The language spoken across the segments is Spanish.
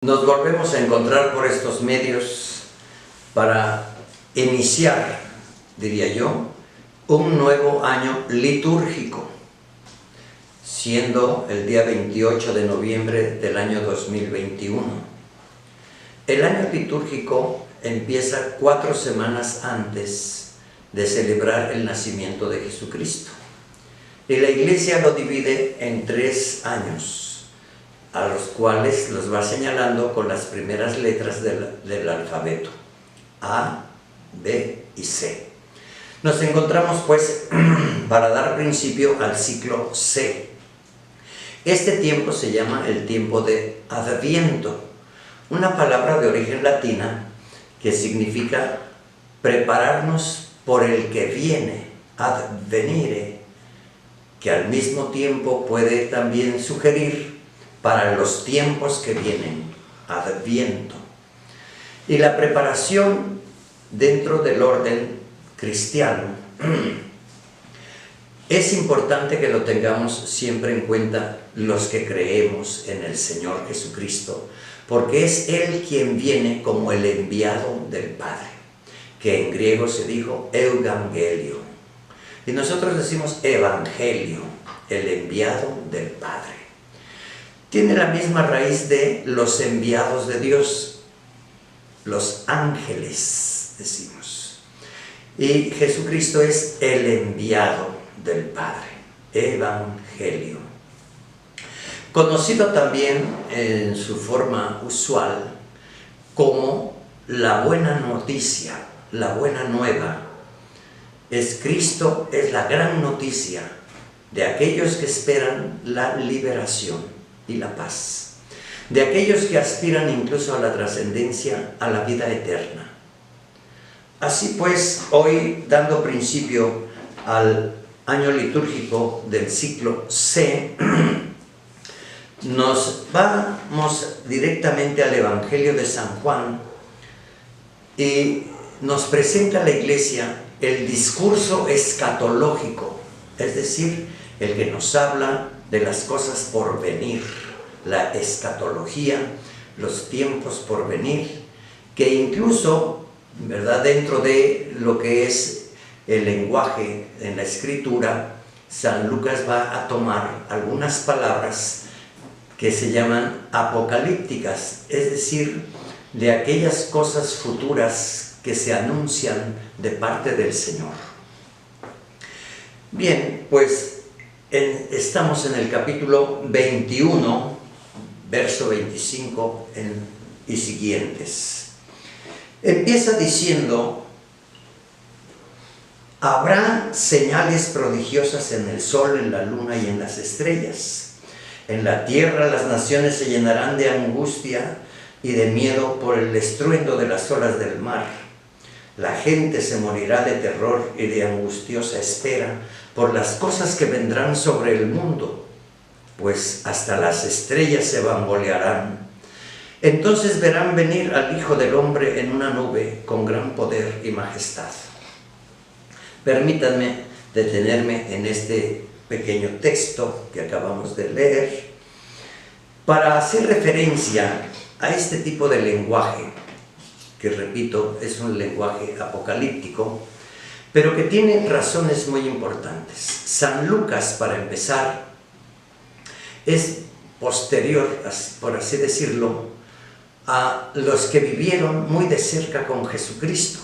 Nos volvemos a encontrar por estos medios para iniciar, diría yo, un nuevo año litúrgico, siendo el día 28 de noviembre del año 2021. El año litúrgico empieza 4 semanas antes de celebrar el nacimiento de Jesucristo. Y la Iglesia lo divide en 3 años, a los cuales los va señalando con las primeras letras del alfabeto, A, B y C. Nos encontramos pues para dar principio al ciclo C. Este tiempo se llama el tiempo de Adviento, una palabra de origen latina que significa prepararnos por el que viene, advenire, que al mismo tiempo puede también sugerir para los tiempos que vienen, Adviento. Y la preparación dentro del orden cristiano es importante que lo tengamos siempre en cuenta los que creemos en el Señor Jesucristo, porque es Él quien viene como el enviado del Padre, que en griego se dijo Euangelio, y nosotros decimos Evangelio, el enviado del Padre. Tiene la misma raíz de los enviados de Dios, los ángeles, decimos. Y Jesucristo es el enviado del Padre, Evangelio. Conocido también en su forma usual como la buena noticia, la buena nueva. Cristo es la gran noticia de aquellos que esperan la liberación y la paz, de aquellos que aspiran incluso a la trascendencia, a la vida eterna. Así pues, hoy, dando principio al año litúrgico del ciclo C, nos vamos directamente al Evangelio de San Juan y nos presenta la Iglesia el discurso escatológico, es decir, el que nos habla de las cosas por venir, la escatología, los tiempos por venir, que incluso, ¿verdad?, dentro de lo que es el lenguaje en la Escritura, San Lucas va a tomar algunas palabras que se llaman apocalípticas, es decir, de aquellas cosas futuras que se anuncian de parte del Señor. Bien, pues estamos en el capítulo 21, verso 25 y siguientes. Empieza diciendo: habrá señales prodigiosas en el sol, en la luna y en las estrellas. En la tierra las naciones se llenarán de angustia y de miedo por el estruendo de las olas del mar. La gente se morirá de terror y de angustiosa espera por las cosas que vendrán sobre el mundo, pues hasta las estrellas se bambolearán. Entonces verán venir al Hijo del Hombre en una nube con gran poder y majestad. Permítanme detenerme en este pequeño texto que acabamos de leer para hacer referencia a este tipo de lenguaje, que repito, es un lenguaje apocalíptico, pero que tiene razones muy importantes. San Lucas, para empezar, es posterior, por así decirlo, a los que vivieron muy de cerca con Jesucristo.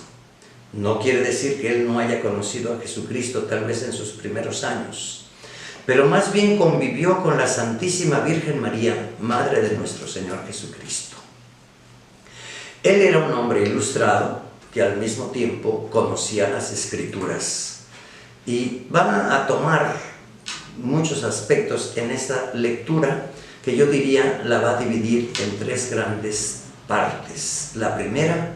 No quiere decir que él no haya conocido a Jesucristo tal vez en sus primeros años, pero más bien convivió con la Santísima Virgen María, Madre de nuestro Señor Jesucristo. Él era un hombre ilustrado que al mismo tiempo conocía las Escrituras, y van a tomar muchos aspectos en esta lectura que yo diría la va a dividir en 3 grandes partes. La primera,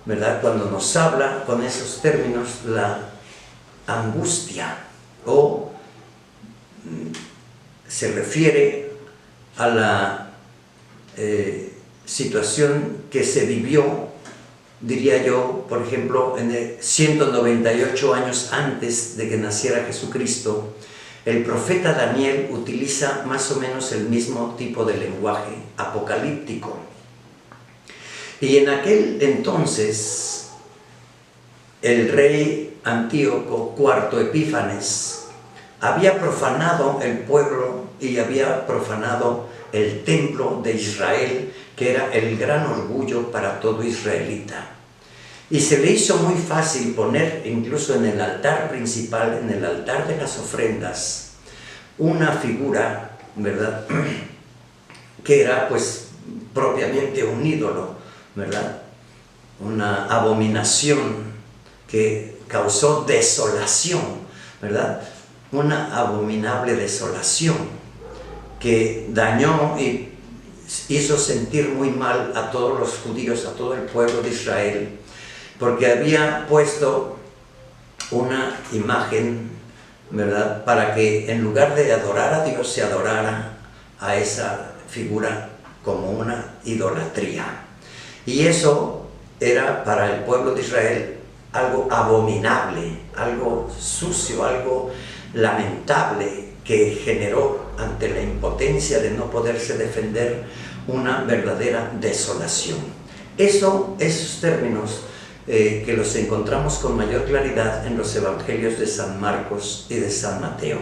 ¿verdad?, cuando nos habla con esos términos, la angustia, o se refiere a la situación que se vivió, diría yo, por ejemplo, en 198 años antes de que naciera Jesucristo, el profeta Daniel utiliza más o menos el mismo tipo de lenguaje apocalíptico. Y en aquel entonces, el rey Antíoco IV Epífanes había profanado el pueblo y había profanado el templo de Israel, que era el gran orgullo para todo israelita. Y se le hizo muy fácil poner incluso en el altar principal, en el altar de las ofrendas, una figura, ¿verdad?, que era pues propiamente un ídolo, ¿verdad?, una abominación que causó desolación, ¿verdad?, una abominable desolación que dañó y hizo sentir muy mal a todos los judíos, a todo el pueblo de Israel, porque había puesto una imagen, ¿verdad?, para que en lugar de adorar a Dios, se adorara a esa figura como una idolatría. Y eso era para el pueblo de Israel algo abominable, algo sucio, algo lamentable, que generó ante la impotencia de no poderse defender una verdadera desolación. Esos términos que los encontramos con mayor claridad en los evangelios de San Marcos y de San Mateo.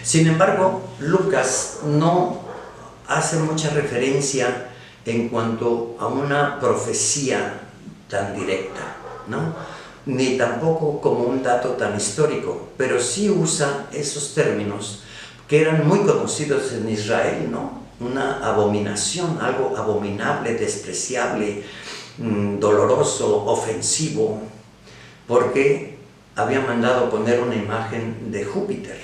Sin embargo, Lucas no hace mucha referencia en cuanto a una profecía tan directa, ¿no?, ni tampoco como un dato tan histórico, pero sí usa esos términos que eran muy conocidos en Israel, ¿no? Una abominación, algo abominable, despreciable, doloroso, ofensivo, porque había mandado poner una imagen de Júpiter.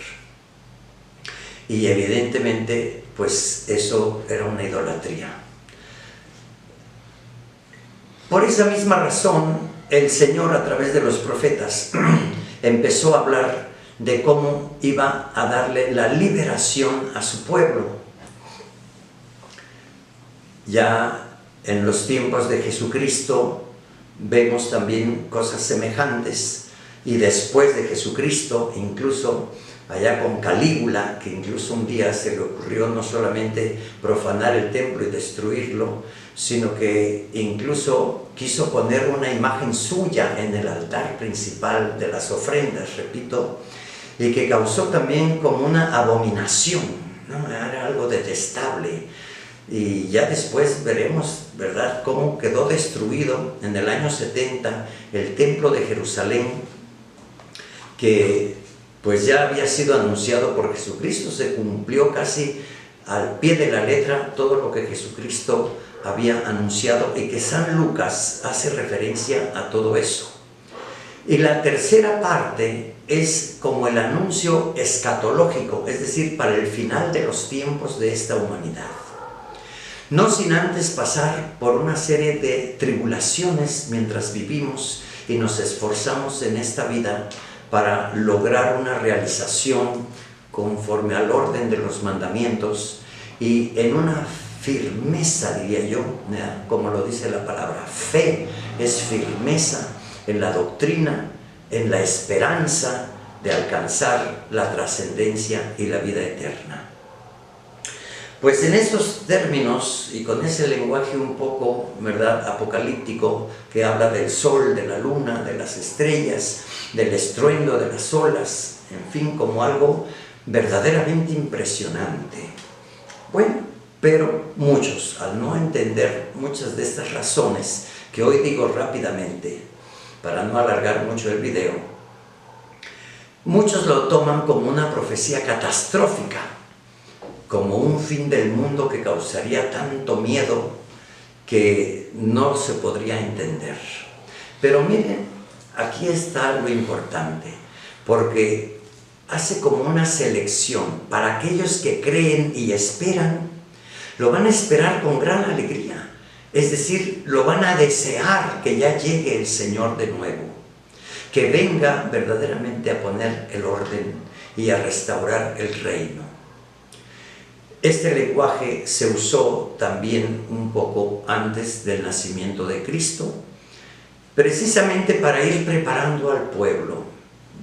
Y evidentemente, pues eso era una idolatría. Por esa misma razón, el Señor, a través de los profetas, empezó a hablar de cómo iba a darle la liberación a su pueblo. Ya en los tiempos de Jesucristo vemos también cosas semejantes, y después de Jesucristo, incluso allá con Calígula, que incluso un día se le ocurrió no solamente profanar el templo y destruirlo, sino que incluso quiso poner una imagen suya en el altar principal de las ofrendas, repito, y que causó también como una abominación, ¿no? Era algo detestable. Y ya después veremos, ¿verdad?, cómo quedó destruido en el año 70 el templo de Jerusalén, que pues ya había sido anunciado por Jesucristo. Se cumplió casi al pie de la letra todo lo que Jesucristo había anunciado, y que San Lucas hace referencia a todo eso. Y la tercera parte es como el anuncio escatológico, es decir, para el final de los tiempos de esta humanidad. No sin antes pasar por una serie de tribulaciones mientras vivimos y nos esforzamos en esta vida para lograr una realización conforme al orden de los mandamientos y en una firmeza, diría yo, ¿verdad?, como lo dice la palabra. Fe es firmeza en la doctrina, en la esperanza de alcanzar la trascendencia y la vida eterna. Pues en estos términos y con ese lenguaje un poco, ¿verdad?, apocalíptico, que habla del sol, de la luna, de las estrellas, del estruendo de las olas, en fin, como algo verdaderamente impresionante. Bueno, pero muchos, al no entender muchas de estas razones, que hoy digo rápidamente, para no alargar mucho el video, muchos lo toman como una profecía catastrófica, como un fin del mundo que causaría tanto miedo que no se podría entender. Pero miren, aquí está lo importante, porque hace como una selección para aquellos que creen y esperan. Lo van a esperar con gran alegría, es decir, lo van a desear que ya llegue el Señor de nuevo, que venga verdaderamente a poner el orden y a restaurar el reino. Este lenguaje se usó también un poco antes del nacimiento de Cristo, precisamente para ir preparando al pueblo,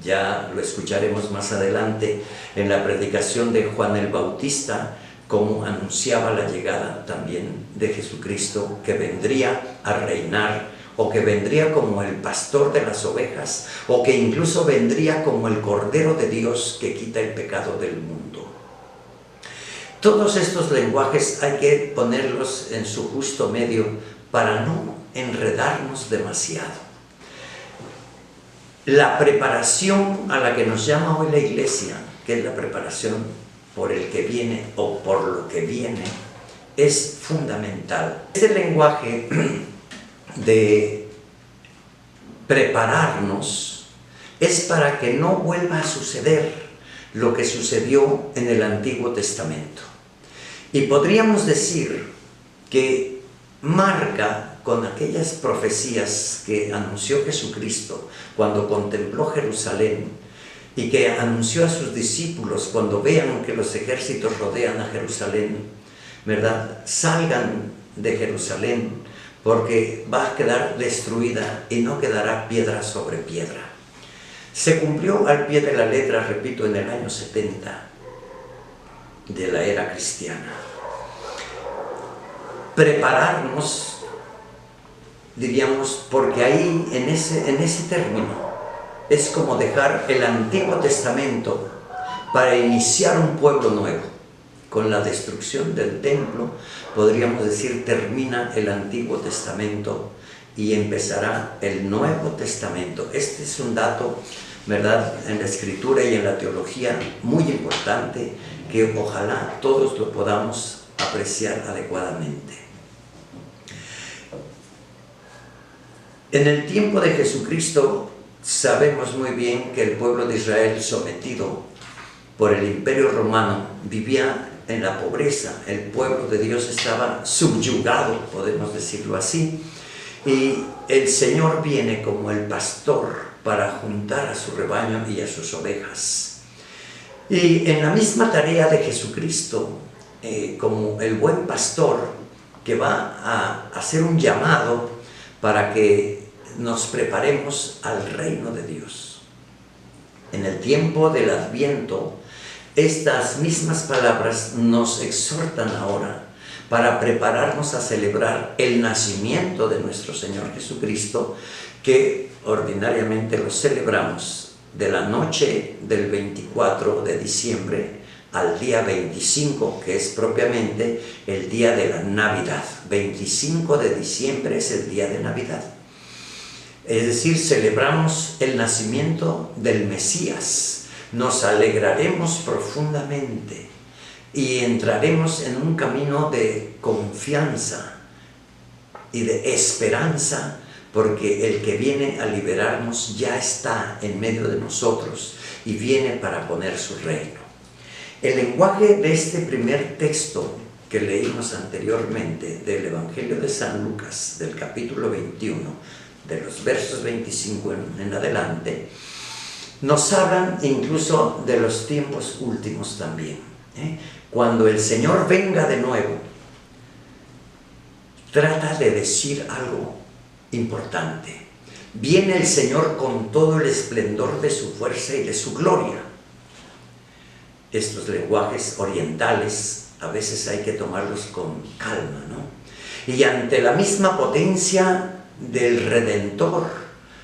Ya lo escucharemos más adelante en la predicación de Juan el Bautista, cómo anunciaba la llegada también de Jesucristo, que vendría a reinar, o que vendría como el pastor de las ovejas, o que incluso vendría como el Cordero de Dios que quita el pecado del mundo. Todos estos lenguajes hay que ponerlos en su justo medio para no enredarnos demasiado. La preparación a la que nos llama hoy la Iglesia, que es la preparación por el que viene o por lo que viene, es fundamental. Este lenguaje de prepararnos es para que no vuelva a suceder lo que sucedió en el Antiguo Testamento. Y podríamos decir que marca con aquellas profecías que anunció Jesucristo cuando contempló Jerusalén y que anunció a sus discípulos cuando vean que los ejércitos rodean a Jerusalén, ¿verdad? Salgan de Jerusalén porque va a quedar destruida y no quedará piedra sobre piedra. Se cumplió al pie de la letra, repito, en el año 70 de la era cristiana. Prepararnos, diríamos, porque ahí en ese término es como dejar el Antiguo Testamento para iniciar un pueblo nuevo. Con la destrucción del templo, podríamos decir, termina el Antiguo Testamento y empezará el Nuevo Testamento. Este es un dato, ¿verdad?, en la Escritura y en la teología muy importante, que ojalá todos lo podamos apreciar adecuadamente. En el tiempo de Jesucristo sabemos muy bien que el pueblo de Israel, sometido por el Imperio Romano, vivía en la pobreza. El pueblo de Dios estaba subyugado, podemos decirlo así, y el Señor viene como el pastor para juntar a su rebaño y a sus ovejas. Y en la misma tarea de Jesucristo, como el buen pastor que va a hacer un llamado para que nos preparemos al reino de Dios. En el tiempo del Adviento, estas mismas palabras nos exhortan ahora para prepararnos a celebrar el nacimiento de nuestro Señor Jesucristo, que ordinariamente lo celebramos de la noche del 24 de diciembre al día 25, que es propiamente el día de la Navidad. 25 de diciembre es el día de Navidad. Es decir, celebramos el nacimiento del Mesías. Nos alegraremos profundamente y entraremos en un camino de confianza y de esperanza, porque el que viene a liberarnos ya está en medio de nosotros y viene para poner su reino. El lenguaje de este primer texto que leímos anteriormente del Evangelio de San Lucas, del capítulo 21, de los versos 25 en adelante, nos hablan incluso de los tiempos últimos también. Cuando el Señor venga de nuevo, trata de decir algo importante. Viene el Señor con todo el esplendor de su fuerza y de su gloria. Estos lenguajes orientales a veces hay que tomarlos con calma, ¿no? Y ante la misma potencia del Redentor,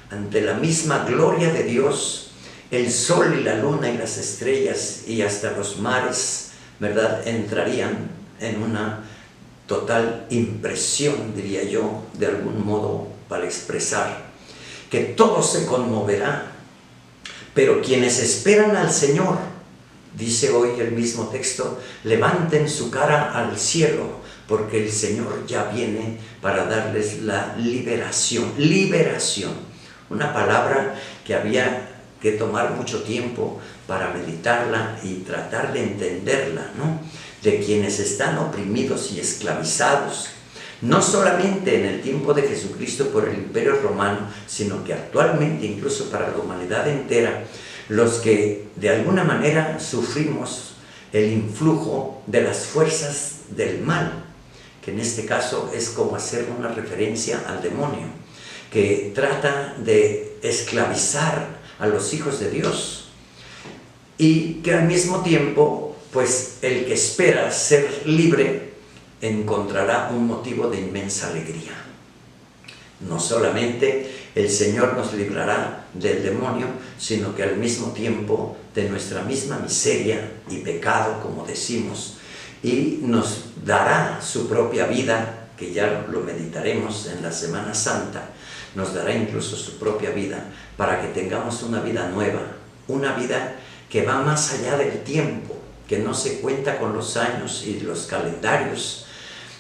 ante la misma gloria de Dios, el sol y la luna y las estrellas y hasta los mares, ¿verdad?, entrarían en una total impresión, diría yo, de algún modo para expresar, que todo se conmoverá. Pero quienes esperan al Señor, dice hoy el mismo texto, levanten su cara al cielo, porque el Señor ya viene para darles la liberación. Liberación, una palabra que había que tomar mucho tiempo para meditarla y tratar de entenderla, ¿no? De quienes están oprimidos y esclavizados, no solamente en el tiempo de Jesucristo por el Imperio Romano, sino que actualmente incluso para la humanidad entera, los que de alguna manera sufrimos el influjo de las fuerzas del mal, que en este caso es como hacer una referencia al demonio, que trata de esclavizar a los hijos de Dios. Y que al mismo tiempo, pues el que espera ser libre encontrará un motivo de inmensa alegría. No solamente el Señor nos librará del demonio, sino que al mismo tiempo de nuestra misma miseria y pecado, como decimos, y nos dará su propia vida, que ya lo meditaremos en la Semana Santa, nos dará incluso su propia vida para que tengamos una vida nueva, una vida que va más allá del tiempo, que no se cuenta con los años y los calendarios,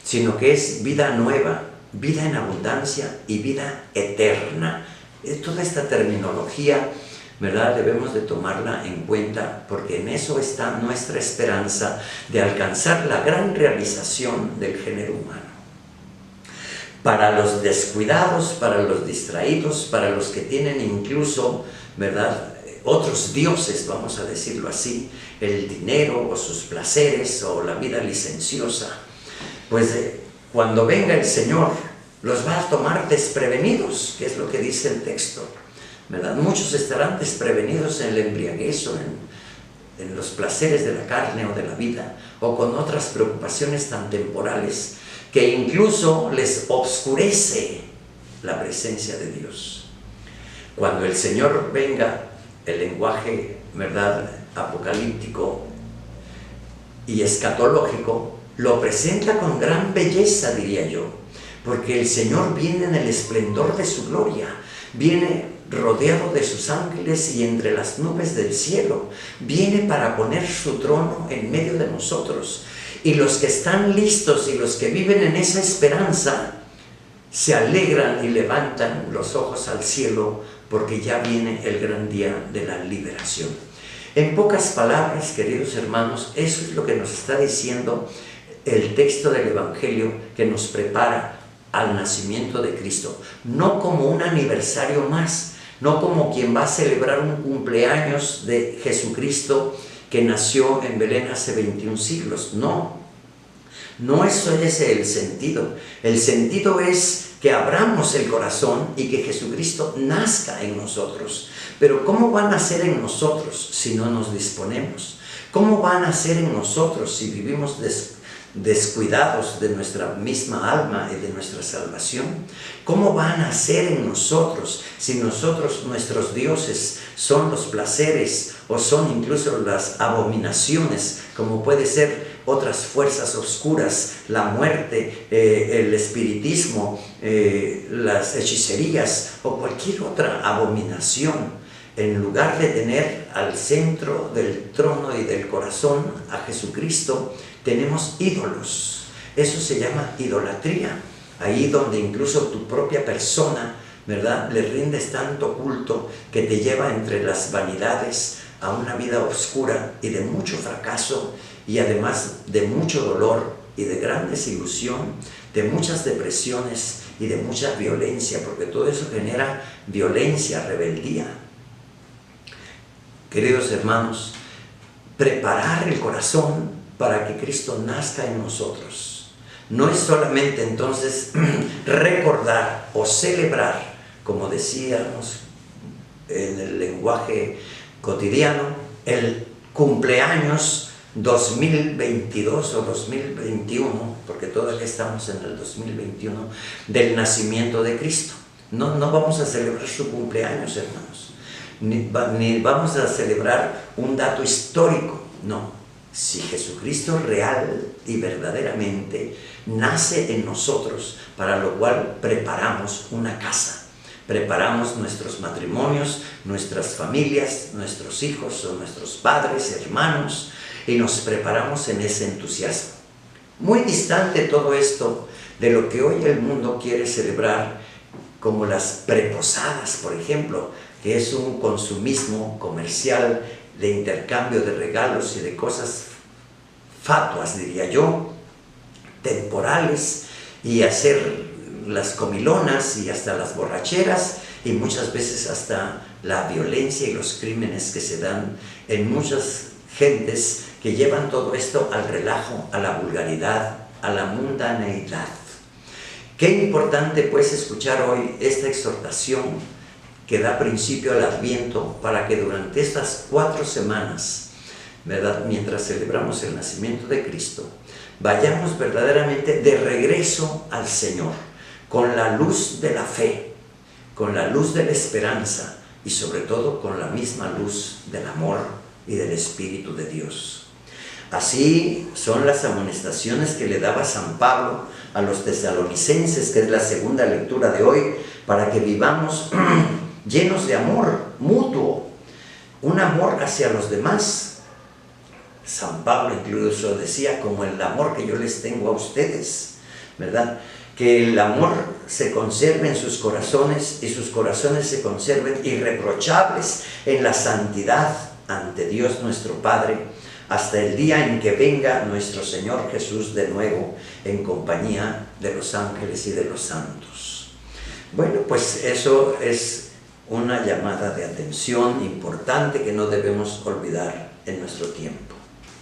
sino que es vida nueva, vida en abundancia y vida eterna. Toda esta terminología, ¿verdad?, debemos de tomarla en cuenta, porque en eso está nuestra esperanza de alcanzar la gran realización del género humano. Para los descuidados, para los distraídos, para los que tienen incluso, ¿verdad?, otros dioses, vamos a decirlo así, el dinero o sus placeres o la vida licenciosa, pues cuando venga el Señor los va a tomar desprevenidos, que es lo que dice el texto, ¿verdad? Muchos estarán desprevenidos en la embriaguez o en los placeres de la carne o de la vida, o con otras preocupaciones tan temporales que incluso les oscurece la presencia de Dios. Cuando el Señor venga, el lenguaje, ¿verdad?, apocalíptico y escatológico lo presenta con gran belleza, diría yo, porque el Señor viene en el esplendor de su gloria, viene rodeado de sus ángeles y entre las nubes del cielo, viene para poner su trono en medio de nosotros, y los que están listos y los que viven en esa esperanza se alegran y levantan los ojos al cielo, porque ya viene el gran día de la liberación. En pocas palabras, queridos hermanos, eso es lo que nos está diciendo el texto del Evangelio, que nos prepara al nacimiento de Cristo, no como un aniversario más, no como quien va a celebrar un cumpleaños de Jesucristo que nació en Belén hace 21 siglos, no eso es el sentido. El sentido es que abramos el corazón y que Jesucristo nazca en nosotros. Pero ¿cómo va a nacer en nosotros si no nos disponemos? ¿Cómo va a nacer en nosotros si vivimos descuidados de nuestra misma alma y de nuestra salvación? ¿Cómo va a nacer en nosotros si nuestros dioses son los placeres o son incluso las abominaciones, como puede ser otras fuerzas oscuras, la muerte, el espiritismo, las hechicerías o cualquier otra abominación? En lugar de tener al centro del trono y del corazón a Jesucristo, tenemos ídolos. Eso se llama idolatría. Ahí donde incluso tu propia persona, ¿verdad?, le rindes tanto culto que te lleva entre las vanidades a una vida oscura y de mucho fracaso, y además de mucho dolor y de gran desilusión, de muchas depresiones y de mucha violencia, porque todo eso genera violencia, rebeldía. Queridos hermanos, preparar el corazón para que Cristo nazca en nosotros no es solamente entonces recordar o celebrar, como decíamos en el lenguaje cotidiano, el cumpleaños 2022 o 2021, porque todavía estamos en el 2021, del nacimiento de Cristo. No vamos a celebrar su cumpleaños, hermanos, ni vamos a celebrar un dato histórico, no. Si Jesucristo real y verdaderamente nace en nosotros, para lo cual preparamos una casa, preparamos nuestros matrimonios, nuestras familias, nuestros hijos o nuestros padres, hermanos, y nos preparamos en ese entusiasmo. Muy distante todo esto de lo que hoy el mundo quiere celebrar, como las preposadas, por ejemplo, que es un consumismo comercial de intercambio de regalos y de cosas fatuas, diría yo, temporales, y hacer las comilonas y hasta las borracheras, y muchas veces hasta la violencia y los crímenes que se dan en muchas gentes que llevan todo esto al relajo, a la vulgaridad, a la mundaneidad. Qué importante pues escuchar hoy esta exhortación que da principio al Adviento para que durante estas 4 semanas, ¿verdad?, mientras celebramos el nacimiento de Cristo, vayamos verdaderamente de regreso al Señor, con la luz de la fe, con la luz de la esperanza y sobre todo con la misma luz del amor y del Espíritu de Dios. Así son las amonestaciones que le daba San Pablo a los tesalonicenses, que es la segunda lectura de hoy, para que vivamos llenos de amor mutuo, un amor hacia los demás. San Pablo incluso decía, como el amor que yo les tengo a ustedes, ¿verdad? Que el amor se conserve en sus corazones y sus corazones se conserven irreprochables en la santidad ante Dios nuestro Padre, hasta el día en que venga nuestro Señor Jesús de nuevo en compañía de los ángeles y de los santos. Bueno, pues eso es una llamada de atención importante que no debemos olvidar en nuestro tiempo.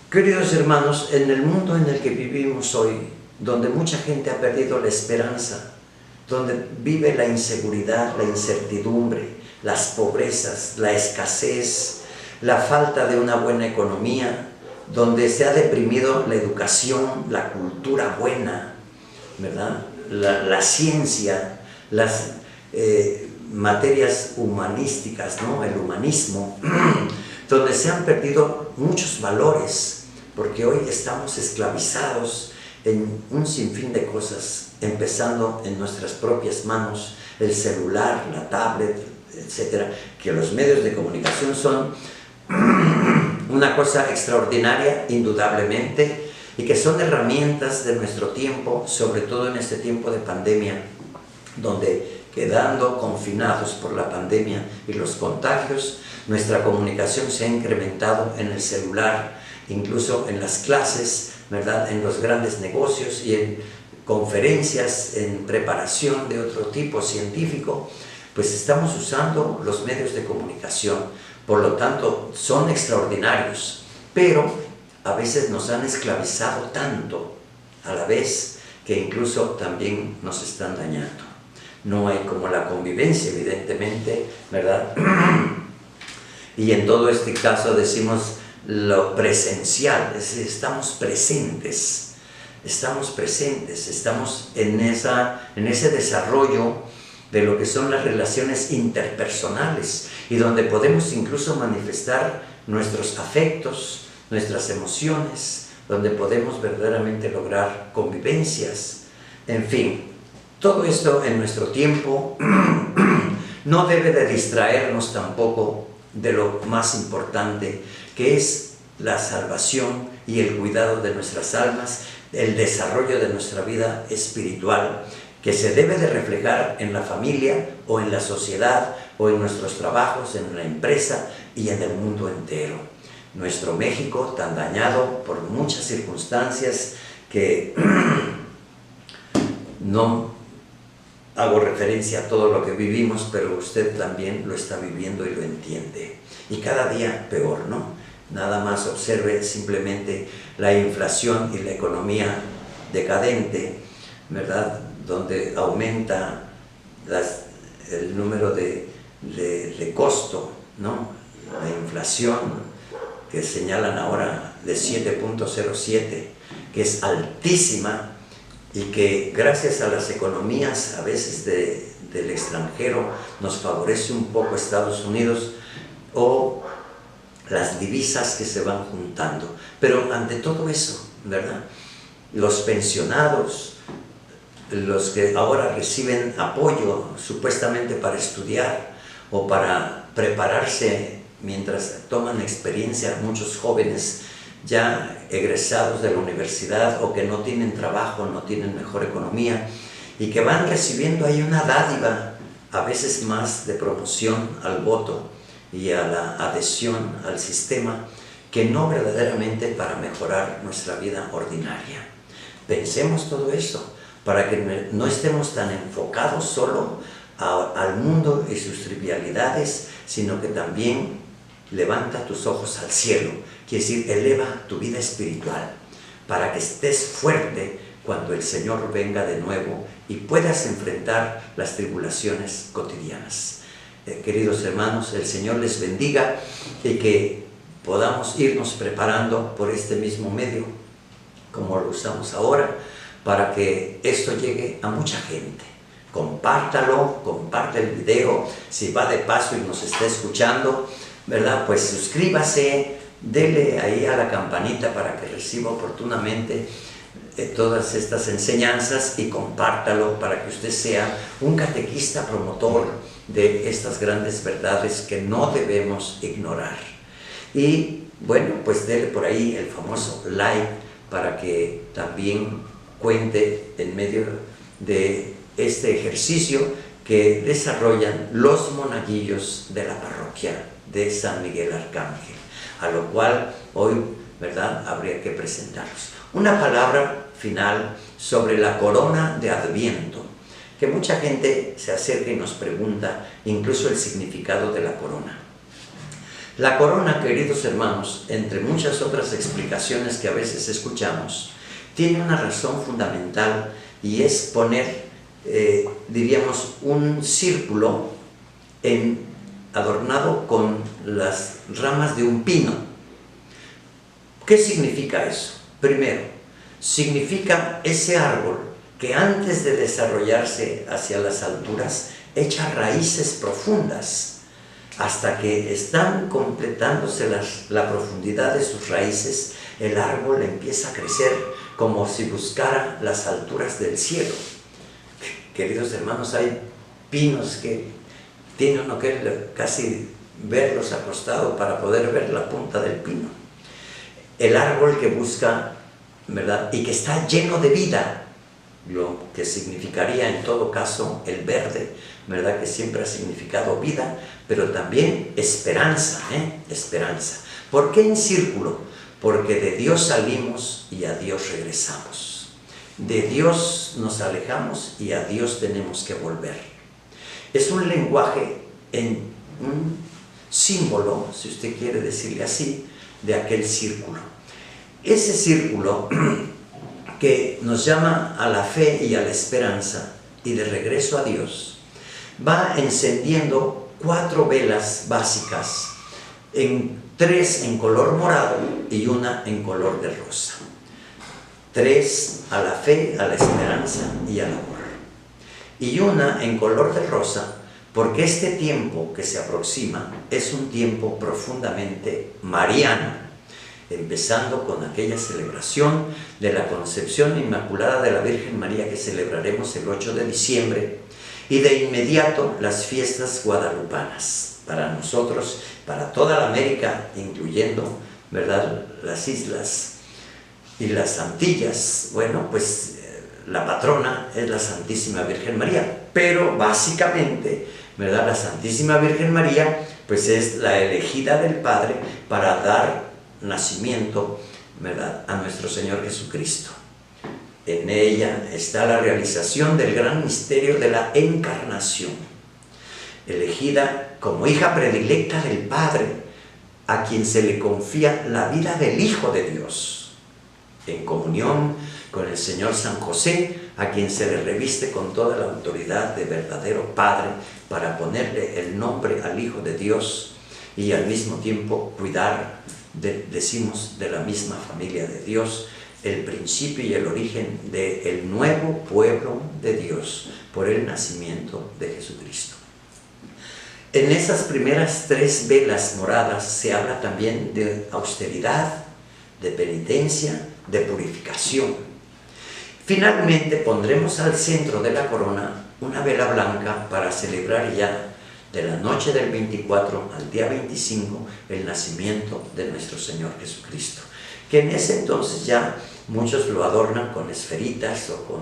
Queridos hermanos, en el mundo en el que vivimos hoy, donde mucha gente ha perdido la esperanza, donde vive la inseguridad, la incertidumbre, las pobrezas, la escasez, la falta de una buena economía, donde se ha deprimido la educación, la cultura buena, ¿verdad?, la ciencia, las materias humanísticas, ¿no?, el humanismo, donde se han perdido muchos valores, porque hoy estamos esclavizados en un sinfín de cosas, empezando en nuestras propias manos, el celular, la tablet, etcétera, que los medios de comunicación son una cosa extraordinaria, indudablemente, y que son herramientas de nuestro tiempo, sobre todo en este tiempo de pandemia, donde quedando confinados por la pandemia y los contagios, nuestra comunicación se ha incrementado en el celular, incluso en las clases, ¿verdad?, en los grandes negocios y en conferencias, en preparación de otro tipo científico, pues estamos usando los medios de comunicación. Por lo tanto, son extraordinarios, pero a veces nos han esclavizado tanto a la vez que incluso también nos están dañando. No hay como la convivencia, evidentemente, ¿verdad? Y en todo este caso decimos lo presencial, es decir, estamos presentes en ese desarrollo de lo que son las relaciones interpersonales y donde podemos incluso manifestar nuestros afectos, nuestras emociones, donde podemos verdaderamente lograr convivencias. En fin, todo esto en nuestro tiempo no debe de distraernos tampoco de lo más importante, que es la salvación y el cuidado de nuestras almas, el desarrollo de nuestra vida espiritual, que se debe de reflejar en la familia o en la sociedad o en nuestros trabajos, en la empresa y en el mundo entero. Nuestro México, tan dañado por muchas circunstancias que no hago referencia a todo lo que vivimos, pero usted también lo está viviendo y lo entiende. Y cada día peor, ¿no? Nada más observe simplemente la inflación y la economía decadente, ¿verdad?, donde aumenta el número de costo, ¿no?, la inflación que señalan ahora de 7.07, que es altísima y que gracias a las economías a veces del extranjero nos favorece un poco Estados Unidos o las divisas que se van juntando. Pero ante todo eso, ¿verdad?, los pensionados, los que ahora reciben apoyo supuestamente para estudiar o para prepararse mientras toman experiencia, muchos jóvenes ya egresados de la universidad o que no tienen trabajo, no tienen mejor economía y que van recibiendo ahí una dádiva, a veces más de promoción al voto y a la adhesión al sistema, que no verdaderamente para mejorar nuestra vida ordinaria. Pensemos todo eso, para que no estemos tan enfocados solo al mundo y sus trivialidades, sino que también levanta tus ojos al cielo, quiere decir, eleva tu vida espiritual, para que estés fuerte cuando el Señor venga de nuevo y puedas enfrentar las tribulaciones cotidianas. queridos hermanos, el Señor les bendiga y que podamos irnos preparando por este mismo medio, como lo usamos ahora, para que esto llegue a mucha gente. Compártalo, comparte el video, si va de paso y nos está escuchando, ¿verdad? Pues suscríbase, dele ahí a la campanita para que reciba oportunamente todas estas enseñanzas y compártalo para que usted sea un catequista promotor de estas grandes verdades que no debemos ignorar. Y bueno, pues dele por ahí el famoso like para que también cuente en medio de este ejercicio que desarrollan los monaguillos de la parroquia de San Miguel Arcángel, a lo cual hoy, ¿verdad?, habría que presentarlos. Una palabra final sobre la corona de Adviento, que mucha gente se acerca y nos pregunta incluso el significado de la corona. La corona, queridos hermanos, entre muchas otras explicaciones que a veces escuchamos, tiene una razón fundamental y es poner, diríamos, un círculo adornado con las ramas de un pino. ¿Qué significa eso? Primero, significa ese árbol que antes de desarrollarse hacia las alturas echa raíces profundas, hasta que están completándose la profundidad de sus raíces, el árbol empieza a crecer como si buscara las alturas del cielo. Queridos hermanos, hay pinos que tiene uno que casi verlos acostados para poder ver la punta del pino. El árbol que busca, ¿verdad?, y que está lleno de vida, lo que significaría en todo caso el verde, ¿verdad?, que siempre ha significado vida, pero también esperanza, esperanza. ¿Por qué en círculo? Porque de Dios salimos y a Dios regresamos. De Dios nos alejamos y a Dios tenemos que volver. Es un lenguaje, un símbolo, si usted quiere decirle así, de aquel círculo. Ese círculo que nos llama a la fe y a la esperanza y de regreso a Dios, va encendiendo 4 velas básicas, 3 en color morado y una en color de rosa. 3 a la fe, a la esperanza y al amor. Y una en color de rosa, porque este tiempo que se aproxima es un tiempo profundamente mariano, empezando con aquella celebración de la Concepción Inmaculada de la Virgen María que celebraremos el 8 de diciembre, y de inmediato las fiestas guadalupanas, para nosotros, para toda la América, incluyendo, ¿verdad?, las islas y las Antillas. Bueno, pues la patrona es la Santísima Virgen María, pero básicamente, ¿verdad?, la Santísima Virgen María pues es la elegida del Padre para dar nacimiento, ¿verdad?, a nuestro Señor Jesucristo. En ella está la realización del gran misterio de la encarnación, elegida como hija predilecta del Padre, a quien se le confía la vida del Hijo de Dios, en comunión con el Señor San José, a quien se le reviste con toda la autoridad de verdadero Padre para ponerle el nombre al Hijo de Dios y al mismo tiempo cuidar, decimos, de la misma familia de Dios, el principio y el origen del nuevo pueblo de Dios por el nacimiento de Jesucristo. En esas primeras 3 velas moradas se habla también de austeridad, de penitencia, de purificación. Finalmente pondremos al centro de la corona una vela blanca para celebrar ya de la noche del 24 al día 25 el nacimiento de nuestro Señor Jesucristo, que en ese entonces ya muchos lo adornan con esferitas o con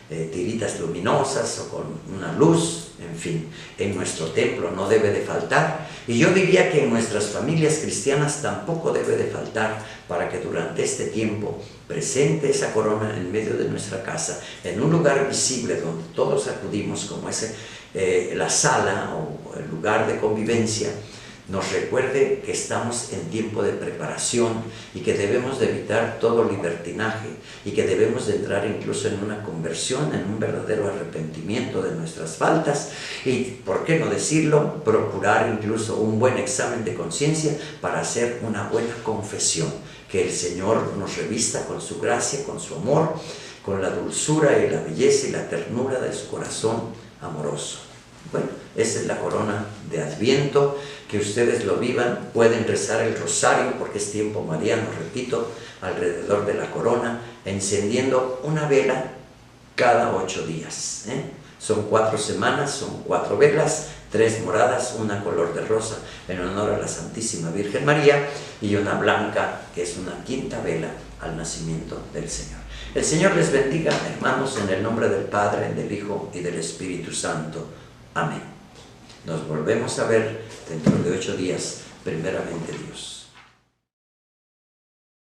tiritas luminosas o con una luz, en fin, en nuestro templo no debe de faltar, y yo diría que en nuestras familias cristianas tampoco debe de faltar, para que durante este tiempo presente esa corona en medio de nuestra casa, en un lugar visible donde todos acudimos, como es la sala o el lugar de convivencia, nos recuerde que estamos en tiempo de preparación y que debemos de evitar todo libertinaje y que debemos de entrar incluso en una conversión, en un verdadero arrepentimiento de nuestras faltas y, por qué no decirlo, procurar incluso un buen examen de conciencia para hacer una buena confesión, que el Señor nos revista con su gracia, con su amor, con la dulzura y la belleza y la ternura de su corazón amoroso. Bueno, esa es la corona de Adviento, que ustedes lo vivan, pueden rezar el rosario porque es tiempo mariano, repito, alrededor de la corona, encendiendo una vela cada 8 días. Son 4 semanas, son 4 velas, 3 moradas, una color de rosa en honor a la Santísima Virgen María y una blanca que es una 5ª vela al nacimiento del Señor. El Señor les bendiga, hermanos, en el nombre del Padre, del Hijo y del Espíritu Santo. Amén. Nos volvemos a ver dentro de 8 días, primeramente Dios.